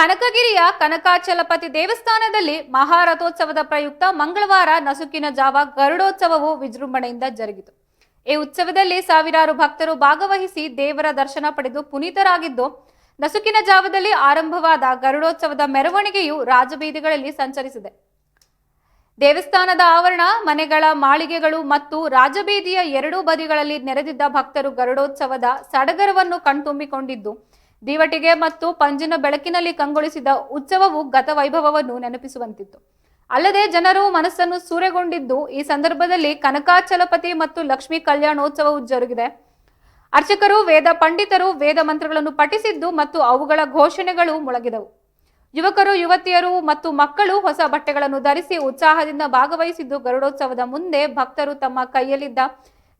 ಕನಕಗಿರಿಯ ಕನಕಾಚಲಪತಿ ದೇವಸ್ಥಾನದಲ್ಲಿ ಮಹಾರಥೋತ್ಸವದ ಪ್ರಯುಕ್ತ ಮಂಗಳವಾರ ನಸುಕಿನ ಜಾವ ಗರುಡೋತ್ಸವವು ವಿಜೃಂಭಣೆಯಿಂದ ಜರುಗಿತು. ಈ ಉತ್ಸವದಲ್ಲಿ ಸಾವಿರಾರು ಭಕ್ತರು ಭಾಗವಹಿಸಿ ದೇವರ ದರ್ಶನ ಪಡೆದು ಪುನೀತರಾಗಿದ್ದು, ನಸುಕಿನ ಜಾವದಲ್ಲಿ ಆರಂಭವಾದ ಗರುಡೋತ್ಸವದ ಮೆರವಣಿಗೆಯು ರಾಜಬೀದಿಗಳಲ್ಲಿ ಸಂಚರಿಸಿದೆ. ದೇವಸ್ಥಾನದ ಆವರಣ, ಮನೆಗಳ ಮಾಳಿಗೆಗಳು ಮತ್ತು ರಾಜಬೀದಿಯ ಎರಡೂ ಬದಿಗಳಲ್ಲಿ ನೆರೆದಿದ್ದ ಭಕ್ತರು ಗರುಡೋತ್ಸವದ ಸಡಗರವನ್ನು ಕಣ್ತುಂಬಿಕೊಂಡಿದ್ದು, ದೀವಟಿಗೆ ಮತ್ತು ಪಂಜಿನ ಬೆಳಕಿನಲ್ಲಿ ಕಂಗೊಳಿಸಿದ ಉತ್ಸವವು ಗತವೈಭವವನ್ನು ನೆನಪಿಸುವಂತಿತ್ತು. ಅಲ್ಲದೆ ಜನರು ಮನಸ್ಸನ್ನು ಸೂರೆಗೊಂಡಿದ್ದು, ಈ ಸಂದರ್ಭದಲ್ಲಿ ಕನಕಾಚಲಪತಿ ಮತ್ತು ಲಕ್ಷ್ಮೀ ಕಲ್ಯಾಣೋತ್ಸವವು ಜರುಗಿದೆ. ಅರ್ಚಕರು, ವೇದ ಪಂಡಿತರು ವೇದ ಮಂತ್ರಗಳನ್ನು ಪಠಿಸಿದ್ದು ಮತ್ತು ಅವುಗಳ ಘೋಷಣೆಗಳು ಮೊಳಗಿದವು. ಯುವಕರು, ಯುವತಿಯರು ಮತ್ತು ಮಕ್ಕಳು ಹೊಸ ಬಟ್ಟೆಗಳನ್ನು ಧರಿಸಿ ಉತ್ಸಾಹದಿಂದ ಭಾಗವಹಿಸಿದ್ದು, ಗರುಡೋತ್ಸವದ ಮುಂದೆ ಭಕ್ತರು ತಮ್ಮ ಕೈಯಲ್ಲಿದ್ದ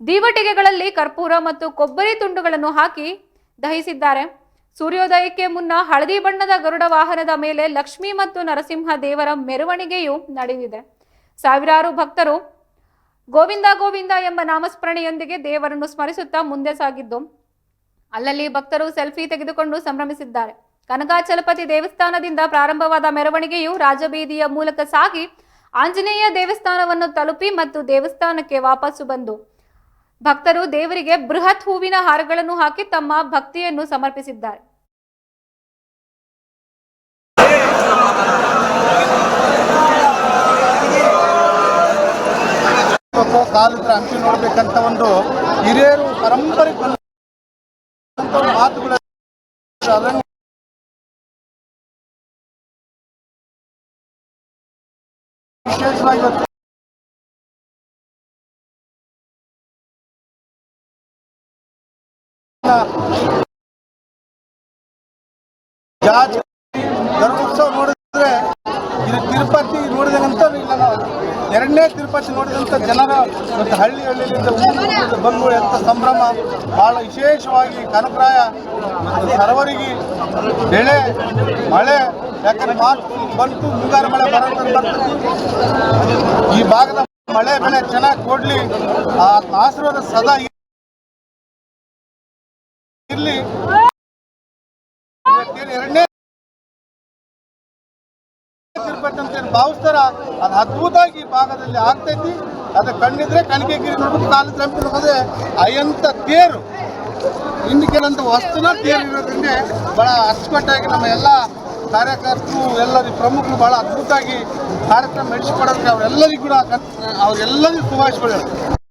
ದೀವಟಿಗೆಗಳಲ್ಲಿ ಕರ್ಪೂರ ಮತ್ತು ಕೊಬ್ಬರಿ ತುಂಡುಗಳನ್ನು ಹಾಕಿ ದಹಿಸಿದ್ದಾರೆ. ಸೂರ್ಯೋದಯಕ್ಕೆ ಮುನ್ನ ಹಳದಿ ಬಣ್ಣದ ಗರುಡ ವಾಹನದ ಮೇಲೆ ಲಕ್ಷ್ಮೀ ಮತ್ತು ನರಸಿಂಹ ದೇವರ ಮೆರವಣಿಗೆಯು ನಡೆದಿದೆ. ಸಾವಿರಾರು ಭಕ್ತರು ಗೋವಿಂದ ಗೋವಿಂದ ಎಂಬ ನಾಮಸ್ಮರಣೆಯೊಂದಿಗೆ ದೇವರನ್ನು ಸ್ಮರಿಸುತ್ತಾ ಮುಂದೆ ಸಾಗಿದ್ದು, ಅಲ್ಲಲ್ಲಿ ಭಕ್ತರು ಸೆಲ್ಫಿ ತೆಗೆದುಕೊಂಡು ಸಂಭ್ರಮಿಸಿದ್ದಾರೆ. ಕನಕಾಚಲಪತಿ ದೇವಸ್ಥಾನದಿಂದ ಪ್ರಾರಂಭವಾದ ಮೆರವಣಿಗೆಯು ರಾಜಬೀದಿಯ ಮೂಲಕ ಸಾಗಿ ಆಂಜನೇಯ ದೇವಸ್ಥಾನವನ್ನು ತಲುಪಿ ಮತ್ತು ದೇವಸ್ಥಾನಕ್ಕೆ ವಾಪಸ್ಸು ಬಂದು ಭಕ್ತರು ದೇವರಿಗೆ ಬೃಹತ್ ಹೂವಿನ ಹಾರಗಳನ್ನು ಹಾಕಿ ತಮ್ಮ ಭಕ್ತಿಯನ್ನು ಸಮರ್ಪಿಸಿದ್ದಾರೆ. ಕಾಲತ್ರ ಹಂಪಿ ನೋಡ್ಬೇಕಂತ ಒಂದು ಹಿರಿಯರು ಪರಂಪರೆ ಮಾತುಗಳು ವಿಶೇಷವಾಗಿ ಗರುಡೋತ್ಸವ ನೋಡಿದ್ರೆ ಇದು ತಿರುಪತಿ ನೋಡಿದಂತ ಇಲ್ಲ, ನಾವು ಎರಡನೇ ತಿರುಪತಿ ನೋಡಿದಂಥ ಜನರ ಮತ್ತು ಹಳ್ಳಿಯಿಂದ ಬಂದು ಎಂಥ ಸಂಭ್ರಮ, ಭಾಳ ವಿಶೇಷವಾಗಿ ಕನಕರಾಯ ಮತ್ತು ಸರ್ವರಿಗೆ ಬೆಳೆ ಮಳೆ, ಯಾಕಂದ್ರೆ ಮಾತು ಬಂತು ಮುಂಗಾರು ಮಳೆ ಬರ್ತದೆ. ಈ ಭಾಗದ ಮಳೆ ಬೆಳೆ ಚೆನ್ನಾಗಿ ಕೊಡ್ಲಿ, ಆ ಆಶೀರ್ವಾದ ಸದಾ ಇರಲಿ. ಎರಡನೇ ತಿರುಪತಿ ಅಂತ ಏನು ಭಾವಿಸ್ತಾರ, ಅದು ಅದ್ಭುತವಾಗಿ ಈ ಭಾಗದಲ್ಲಿ ಆಗ್ತೈತಿ. ಅದು ಕಂಡಿದ್ರೆ ಕನಕಗಿರಿ ನೋಡ್ಬಿಟ್ಟು ಕಾಲು ಹೋದ್ರೆ ಅಯ್ಯಂತ ತೇರು ಇಂಡಿಕೇರಂತ ವಸ್ತುನ ತೇರು ಇರೋದ್ರಿಂದ ಭಾಳ ಅಚ್ಚುಕಟ್ಟಾಗಿ ನಮ್ಮ ಎಲ್ಲ ಕಾರ್ಯಕರ್ತರು ಎಲ್ಲರಿಗೂ ಪ್ರಮುಖರು ಭಾಳ ಅದ್ಭುತವಾಗಿ ಕಾರ್ಯಕ್ರಮ ನಡೆಸಿಕೊಡೋದಕ್ಕೆ ಅವರೆಲ್ಲರಿಗೂ ಕೂಡ ಶುಭಾಶಯಗಳು.